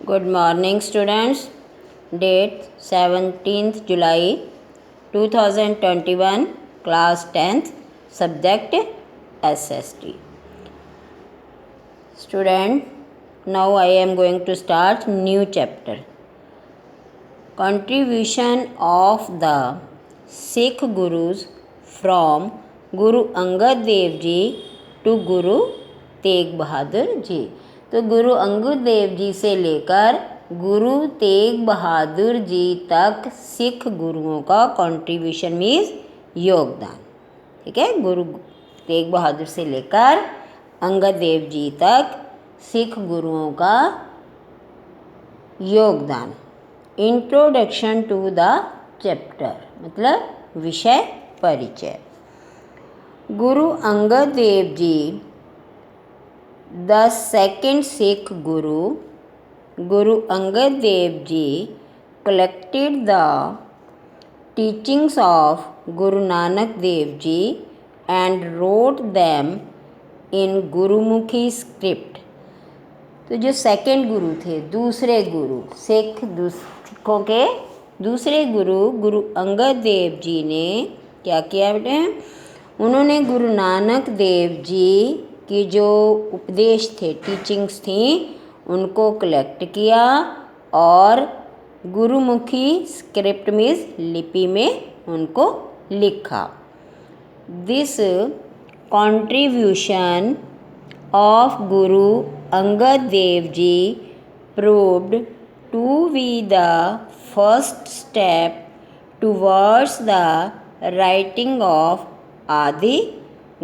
Good morning, students. Date 17th July 2021, class 10th, subject SST. Student, now I am going to start new chapter. Contribution of the Sikh Gurus from Guru Angad Dev Ji to Guru Tegh Bahadur ji. तो गुरु अंगद देव जी से लेकर गुरु तेग बहादुर जी तक सिख गुरुओं का contribution means योगदान। ठीक है, गुरु तेग बहादुर से लेकर अंगद देव जी तक सिख गुरुओं का योगदान। इंट्रोडक्शन टू द चैप्टर मतलब विषय परिचय। गुरु अंगद देव जी The second Sikh Guru, Guru Angad Dev Ji, collected the teachings of Guru Nanak Dev Ji and wrote them in Gurumukhi script. तो जो सेकंड गुरु थे, दूसरे गुरु सिखों के दूसरे गुरु गुरु अंगद देव जी ने क्या किया बेटे? उन्होंने गुरु नानक देव जी की जो उपदेश थे, टीचिंग्स थी, उनको कलेक्ट किया और गुरुमुखी स्क्रिप्ट मीन्स लिपि में उनको लिखा। This contribution of Guru Angad Dev ji proved to be the first step towards the writing of Adi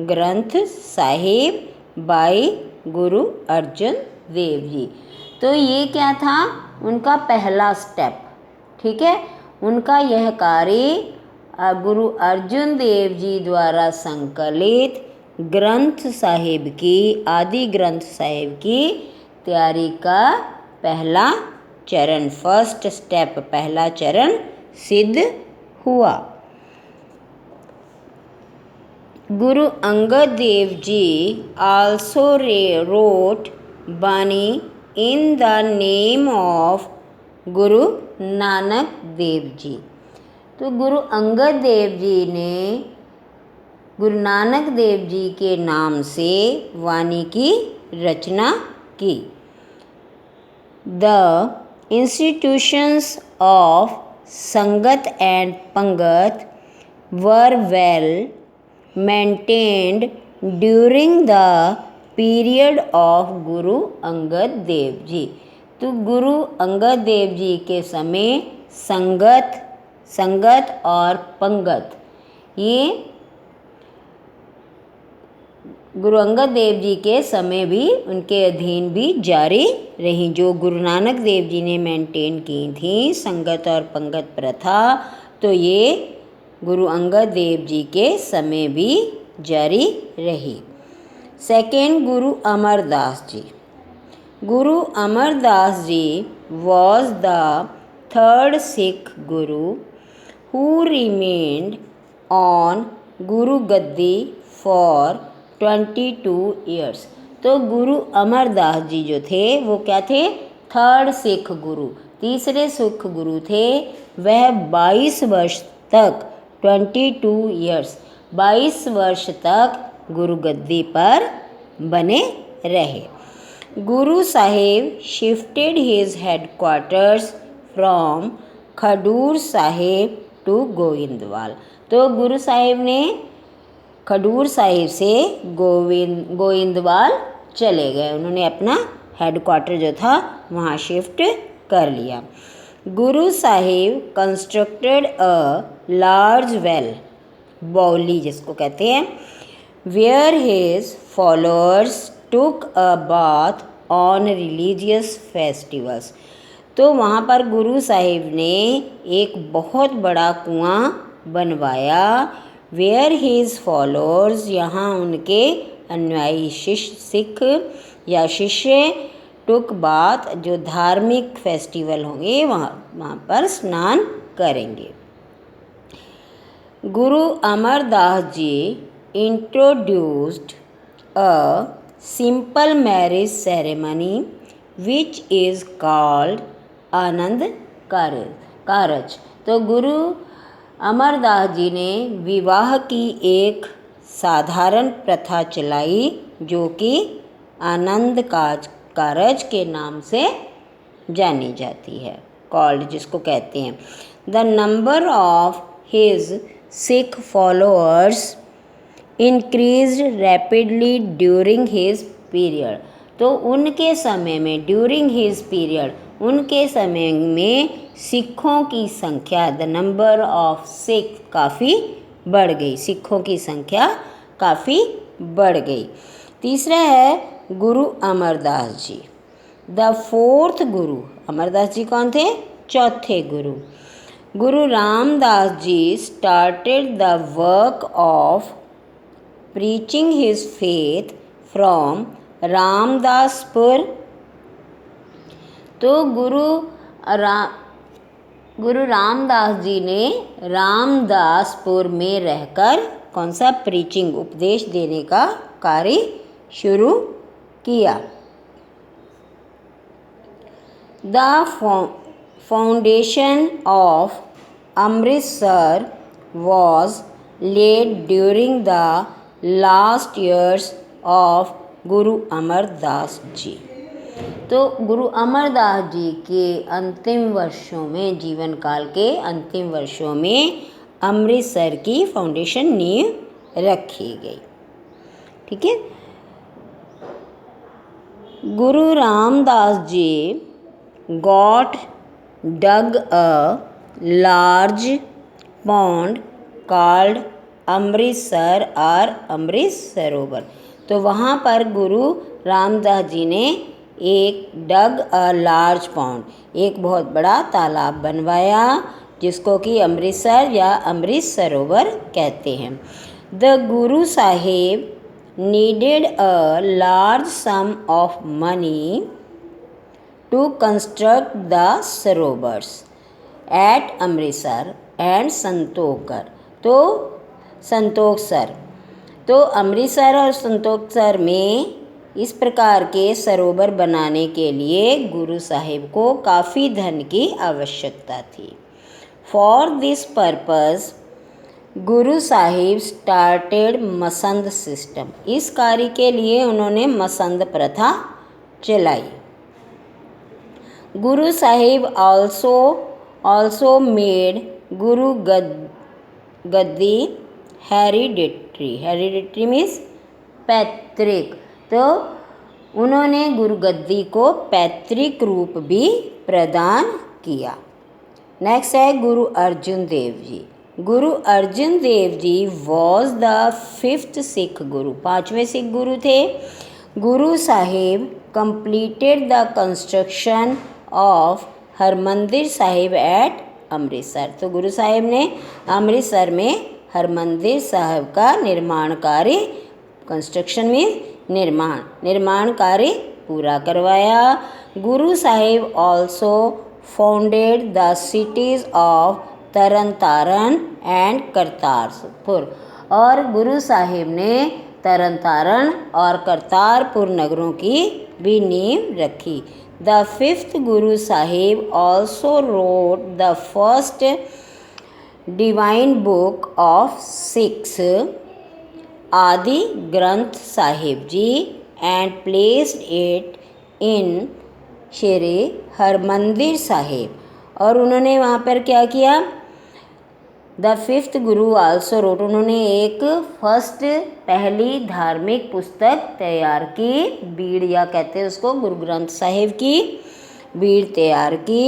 Granth Sahib bye गुरु अर्जुन देव जी। तो ये क्या था? उनका पहला स्टेप। ठीक है, उनका यह कार्य गुरु अर्जुन देव जी द्वारा संकलित ग्रंथ साहिब की आदि ग्रंथ साहिब की तैयारी का पहला चरण, फर्स्ट स्टेप, पहला चरण सिद्ध हुआ। Guru Angad Dev Ji also wrote Bani in the name of Guru Nanak Dev Ji। तो गुरु अंगद देव जी ने गुरु नानक देव जी के नाम से वाणी की रचना की। The institutions of Sangat and Pangat were well maintained during the period of गुरु अंगद देव जी। तो गुरु अंगद देव जी के समय संगत और पंगत ये गुरु अंगद देव जी के समय भी उनके अधीन भी जारी रही। जो गुरु नानक देव जी ने मेंटेन की थी संगत और पंगत प्रथा, तो ये गुरु अंगद देव जी के समय भी जारी रही। Second, Guru Amardas ji. Guru Amardas ji was the third Sikh Guru who remained on Guru Gaddi for 22 years। तो गुरु अमरदास जी जो थे वो क्या थे? थर्ड सिख गुरु, तीसरे सिख गुरु थे। वह 22 वर्ष तक 22 years 22 वर्ष तक गुरु गद्दी पर बने रहे। Guru Sahib shifted his headquarters from Khadur Sahib to Goindwal. तो गुरु साहिब ने खडूर साहिब से गोविंदवाल चले गए। उन्होंने अपना हेडक्वार्टर जो था वहाँ शिफ्ट कर लिया। Guru Sahib constructed a large well, baoli जिसको कहते हैं, where his followers took a bath on religious festivals. तो वहाँ पर गुरु साहिब ने एक बहुत बड़ा कुआं बनवाया। वेयर हिज फॉलोअर्स, यहाँ उनके अनुयायी सिख या शिष्य टुक बाथ, जो धार्मिक फेस्टिवल होंगे वहाँ पर स्नान करेंगे। Guru Amardas ji introduced a simple marriage ceremony which is called Anand Karaj. तो गुरु अमरदास जी ने विवाह की एक साधारण प्रथा चलाई जो कि आनंद कारज के नाम से जानी जाती है, कॉल्ड जिसको कहते हैं। The number of his Sikh followers increased rapidly during his period. तो उनके समय में, ड्यूरिंग हिज पीरियड, उनके समय में सिखों की संख्या, द नंबर ऑफ सिख, काफ़ी बढ़ गई, सिखों की संख्या काफ़ी बढ़ गई। तीसरा है गुरु अमरदास जी, द फोर्थ गुरु। अमरदास जी कौन थे? चौथे गुरु। Guru Ramdas ji started the work of preaching his faith from Ramdaspur. तो गुरु रामदास जी ने रामदासपुर में रहकर कौन सा? प्रीचिंग, उपदेश देने का कार्य शुरू किया। The foundation of Amritsar was laid during the last years of गुरु अमरदास जी। तो गुरु अमरदास जी के अंतिम वर्षों में, जीवन काल के अंतिम वर्षों में अमृतसर की फाउंडेशन नींव रखी गई। ठीक है। Guru Ramdas ji got dug a large pond called Amritsar और अमृत सरोवर। तो वहाँ पर गुरु रामदास जी ने एक डग अ लार्ज पॉन्ड, एक बहुत बड़ा तालाब बनवाया जिसको कि अमृतसर या अमृत सरोवर कहते हैं। The Guru Sahib needed a large sum of money to construct the sarovars at Amritsar and Santokhsar. तो अमृतसर और संतोखसर में इस प्रकार के सरोवर बनाने के लिए गुरु साहिब को काफ़ी धन की आवश्यकता थी। For this purpose Guru Sahib started Masand system. इस कार्य के लिए उन्होंने मसंद प्रथा चलाई। गुरु साहिब also मेड गुरु गद्दी हेरिडिटरी मीन्स पैतृक। तो उन्होंने गुरु गद्दी को पैतृक रूप भी प्रदान किया। नेक्स्ट है गुरु Arjun Dev ji. Guru Arjun Dev ji was the 5th Sikh Guru, 5वें सिख गुरु थे। Guru Sahib completed the construction of Harmandir Sahib at Amritsar. तो गुरु साहिब ने अमृतसर में हरमंदिर साहिब का निर्माण कार्य, कंस्ट्रक्शन में निर्माण कार्य पूरा करवाया। Guru Sahib also founded the cities of Tarn Taran and Kartarpur. और गुरु साहिब ने तरन तारण और करतारपुर नगरों की भी नींव रखी। The 5th Guru Sahib also wrote the first divine book of Sikhs Adi Granth Sahib ji and placed it in Shri Harmandir Sahib. और उन्होंने वहाँ पर क्या किया? The 5th Guru also road, उन्होंने एक फर्स्ट पहली धार्मिक पुस्तक तैयार की, बीड़ या कहते हैं उसको, गुरु ग्रंथ साहिब की बीड़ तैयार की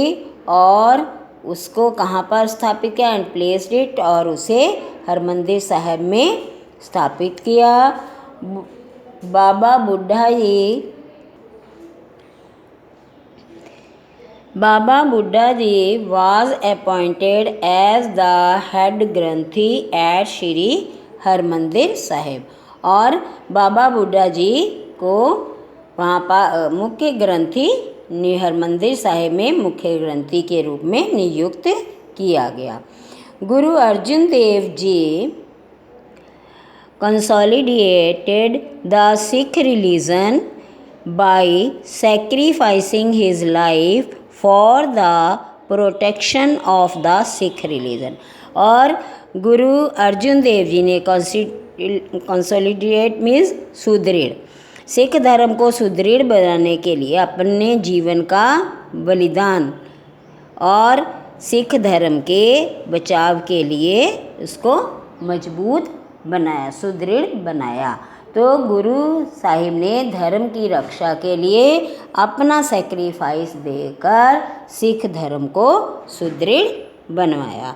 और उसको कहाँ पर स्थापित किया? एंड प्लेस्ड इट, और उसे हरमंदिर साहिब में स्थापित किया। बाबा बुड्ढा जी was appointed as the head granthi at Shri Harmandir Sahib. और बाबा बुड्ढा जी को वहाँ पर मुख्य ग्रंथी हरमंदिर साहिब में मुख्य ग्रंथी के रूप में नियुक्त किया गया। गुरु अर्जुन देव जी consolidated the Sikh religion by sacrificing his life for the protection of the Sikh religion। और गुरु अर्जुन देव जी ने कंसोलिडेट मीन्स सुदृढ़, सिख धर्म को सुदृढ़ बनाने के लिए अपने जीवन का बलिदान और सिख धर्म के बचाव के लिए उसको मजबूत बनाया, सुदृढ़ बनाया। तो गुरु साहिब ने धर्म की रक्षा के लिए अपना सेक्रीफाइस देकर सिख धर्म को सुदृढ़ बनवाया।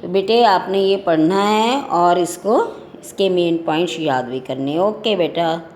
तो बेटे आपने ये पढ़ना है और इसके मेन पॉइंट्स याद भी करने। ओके बेटा।